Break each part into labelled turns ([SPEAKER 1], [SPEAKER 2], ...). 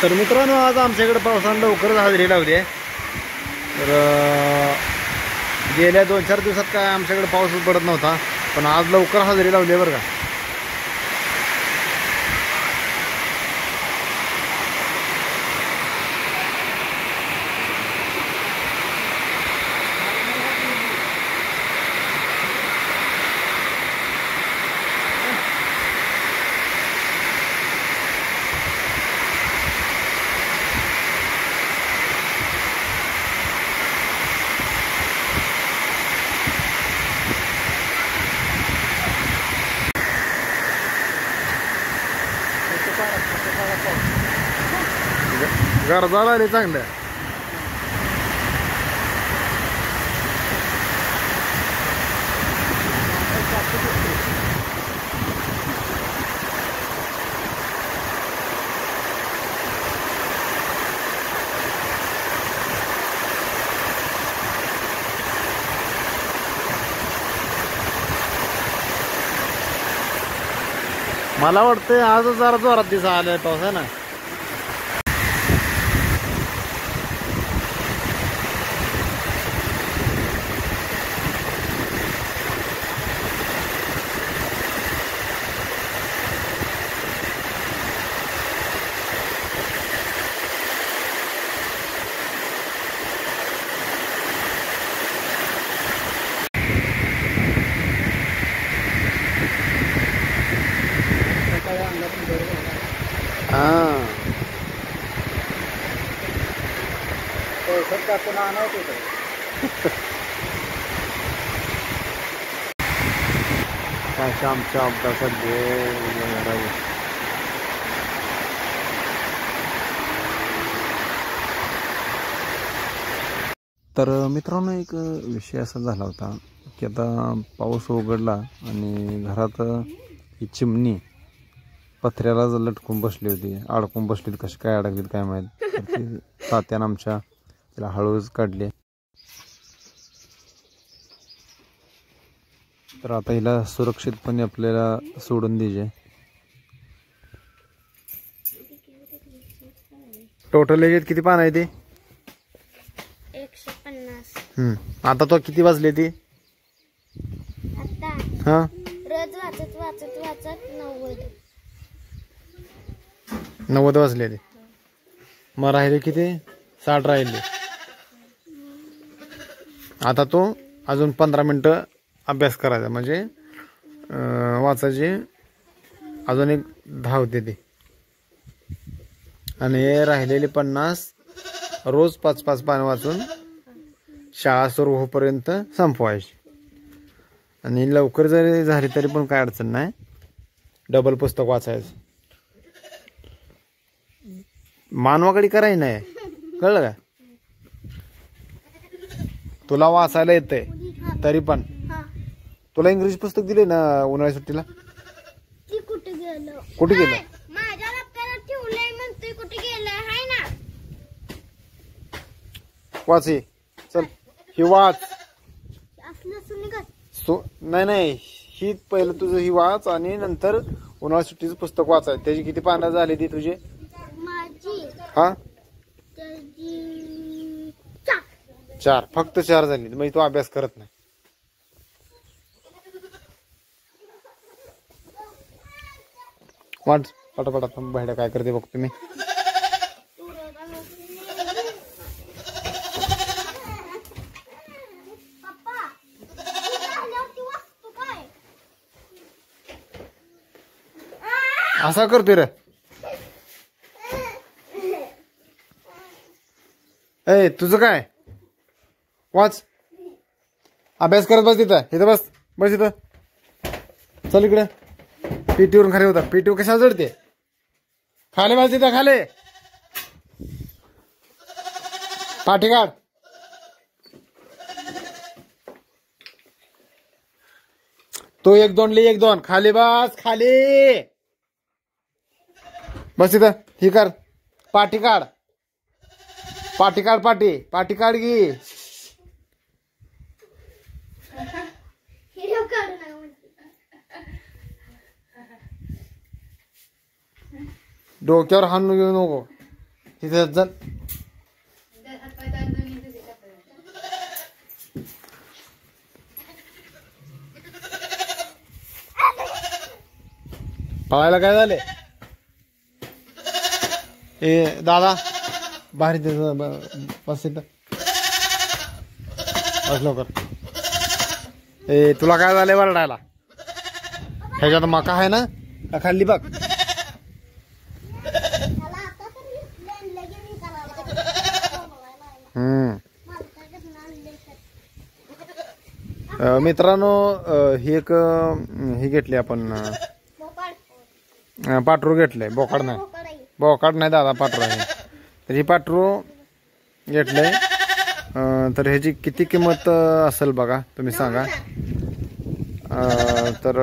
[SPEAKER 1] तर मित्रांनो, आज आमच्याकडे पावसानं लवकरच हजेरी लावली आहे. तर गेल्या 2-4 दिवसात काय आमच्याकडे पाऊसच पडत नव्हता, पण आज लवकर हजेरी लावली आहे बरं का. गरजा आले चांगल्या. मला वाटतंय आज जरा जोरात दिवस आलाय पाऊस आहे ना. काय आमच्या अभ्यासात तर मित्रांनो, एक विषय असा झाला होता की आता पाऊस उघडला आणि घरात ही चिमणी पत्र्याला लटकून बसली होती, अडकून बसली होती. कशी काय अडकली काय माहीत. तर ती तात्यानं आमच्या तिला हळूच काढली. तर आता हिला सुरक्षितपणे आपल्याला सोडून द्यायचे. टोटल याच्यात किती पान आहे ते?
[SPEAKER 2] 150.
[SPEAKER 1] आता तो किती वाजले ती?
[SPEAKER 2] आता
[SPEAKER 1] हा,
[SPEAKER 2] रोज वाचत वाचत वाचत
[SPEAKER 1] 90 वाजले ते. मग राहिले किती? 60 राहिले. आता तो अजून 15 मिनिटं अभ्यास करायचा, म्हणजे वाचायचे अजून एक 10 होते ते. आणि राहिलेले 50 रोज 5-5 पान वाचून शाळा सुरू होईपर्यंत संपवायची. आणि लवकर जरी झाली तरी पण काय अडचण नाही, डबल पुस्तक वाचायचं. मानवाकडे करायचं नाही, कळलं का? तुला वाचायला येतंय तरी पण. तुला इंग्रजी पुस्तक दिले ना उन्हाळ्या सुट्टीला?
[SPEAKER 2] कुठे गेलं?
[SPEAKER 1] कुठे गेलं?
[SPEAKER 2] माझ्या दप्तरात ठेवलंय म्हणतोय. कुठे गेलं? हाय ना.
[SPEAKER 1] वाच हे. चल ही वाच.
[SPEAKER 2] असलं सुनिगत.
[SPEAKER 1] नाही, ही पहिलं तुझं ही वाच आणि नंतर उन्हाळ्या सुट्टीचं पुस्तक वाचाय. त्याची किती पानं झाली ती तुझी?
[SPEAKER 2] माझी
[SPEAKER 1] हा,
[SPEAKER 2] त्याची
[SPEAKER 1] 4. फक्त 4 झाली. म्हणजे तू अभ्यास करत नाही. वाट पटापटा बाहेर काय करते बघतो मी. असा करतोय रे. ए, तुझं काय? वाच, अभ्यास करत बस. इथं बस इथं. चल इकडे. पीटीवरून खाली होता. पीटीवर कशाला चढते? खाली बस तिथं. खाली पाठी काढ. तो 1-2 ले 1-2. खाली बस. खाली बस तिथं. ही कर. पाठी काढ. पाठी काढ गी. डोक्यावर हाणून घेऊ नको. तिथे चल. पळायला काय झाले? ए दादा बाहेर बस इथं बस लवकर. ए तुला काय झालंय वरडायला? ह्याच्यात मका आहे ना का खाल्ली बघ. मित्रांनो ही एक ही घेतली आपण पाटरू घेतलंय. बोकाड नाही दादा पाटरू आहे. तर ही पाटरू घेतलंय. तर ह्याची किती किंमत असेल बघा तुम्ही सांगा. तर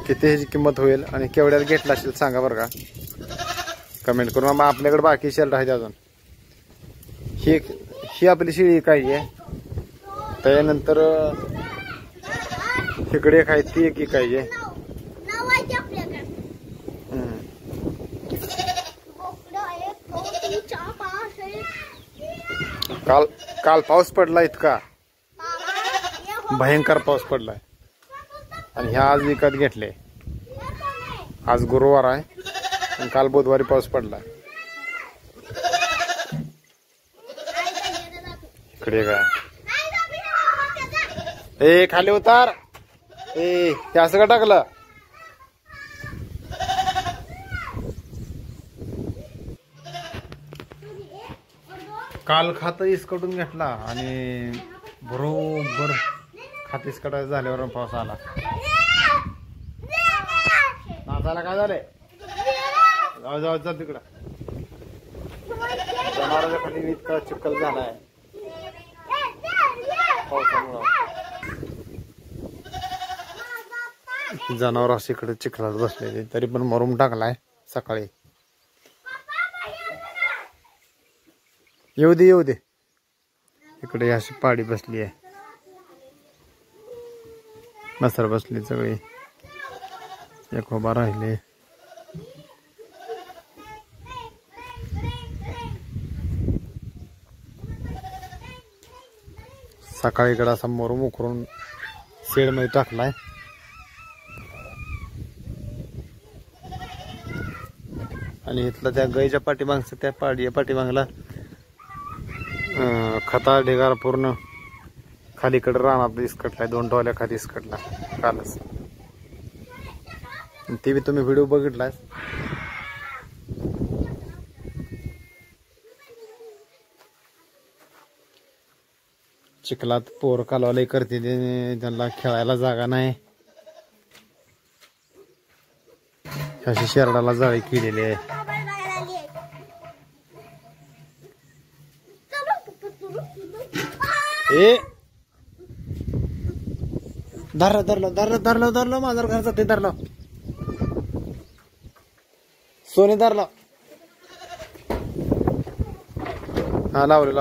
[SPEAKER 1] किती ह्याची किंमत होईल आणि केवढ्याला घेतला असेल सांगा बरं का कमेंट करून. आपल्याकडे बाकी शेल्ड आहेत अजून. ही आपली शिळी काही आहे. त्यानंतर इकडे एक आहे ती एक काही आहे. काल पाऊस पडला इतका भयंकर पाऊस पडलाय आणि ह्या आज विकत घेतले. आज गुरुवार आहे आणि काल बुधवारी पाऊस पडलाय. इकडे काय ए खाली उतार. ए ते असं का टाकलं? काल खात इसकडून घेतला आणि बरोबर खात इसकटायचं झाल्यावर पाऊस आला. नाचायला काय झालंय? जाऊ जाऊ जा तिकडं. जनावरांच्या खाली इतका चिखल झालाय पावसामुळं. जनावर अशी इकडे चिखलात बसलेले तरी पण मरून टाकलाय सकाळी. येऊ दे इकडे अशी पाडी बसली आहे. मसर बसली सगळी. एक उभा राहिले. सकाळी इकडे असा मोरून उकरून शेड मध्ये टाकलाय. आणि इथलं त्या गाईच्या पाठीमागचं त्या पाठीमागला खता ढेगार पूर्ण खालीकडे रानात इसकटलाय. 2 टोल्या खाली इसकटला कालच. ते बी तुम्ही व्हिडिओ बघितलाय. चिखलात पोर कालवाले करते त्यांना खेळायला जागा नाही. अशी शेरडाला जाळी केलेली आहे. ए धरलं माझा घरचा ते धरलं. सोने धरलं. हा लावले.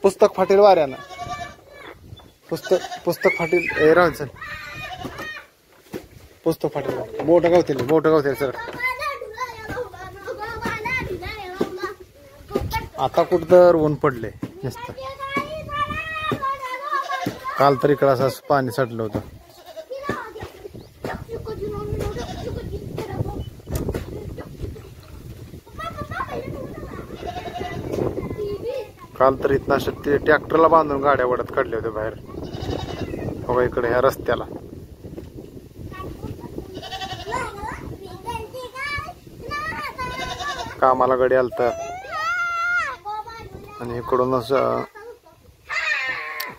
[SPEAKER 1] पुस्तक फाटेल वाऱ्यानं. पुस्तक फाटेल. ए राहू चल. पुस्तक फाटेल. बोट गावतील सर. आता कुठं तर ऊन पडले नुसतं. काल तर इकडं असं पाणी साठलं होतं. काल तर इथं असं ते ट्रॅक्टरला बांधून गाड्या वडत काढल्या होत्या बाहेर. बघा इकडे ह्या रस्त्याला. कामाला गाडी आलत आणि इकडून असं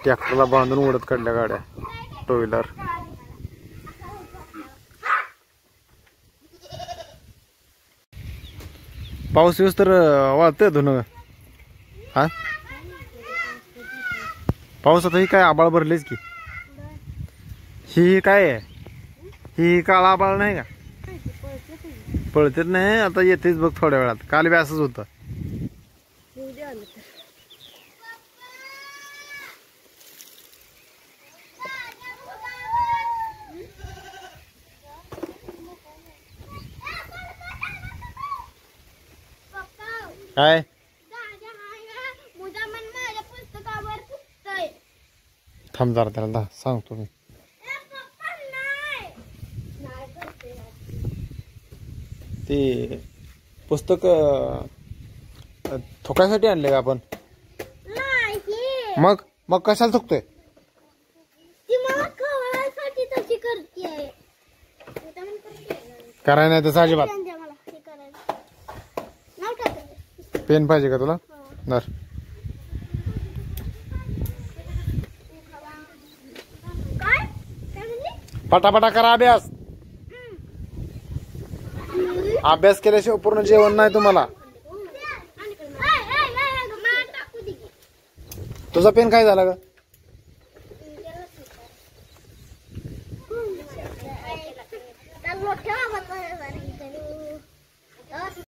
[SPEAKER 1] ट्रॅक्टरला बांधून उडत काढल्या गाड्या 2 व्हीलर. पाऊस येऊस तर वाळतंय धुणं. हा पाऊस आता ही काय आबाळ भरलेच की. ही काय आहे? ही काळा आबाळ नाही का? पळतेच नाही आता येतेच बघ थोड्या वेळात. काल बी असंच होतं. काय
[SPEAKER 2] दादा हाय ना, मुद्दामन माझ्या पुस्तकावर पुसतोय.
[SPEAKER 1] थांब जरा त्याला सांगतो मी.
[SPEAKER 2] ए, पप्पा नाही. नाही करते.
[SPEAKER 1] ते पुस्तक थोकायसाठी आणले का आपण?
[SPEAKER 2] नाही.
[SPEAKER 1] मग कशाला थुकतोय?
[SPEAKER 2] ती मला खवळायसाठी तशी करते. मुद्दामन करते.
[SPEAKER 1] करायला नाही तसं अजिबात.
[SPEAKER 2] पेन द्या मला हे करायला. नाव टाकते.
[SPEAKER 1] पेन पाहिजे का तुला? दर.
[SPEAKER 2] काय काय म्हणली?
[SPEAKER 1] पटापटा करा अभ्यास. अभ्यास केल्याशिवाय पूर्ण जेवण नाही तुम्हाला. तुझा पेन काय झाला ग?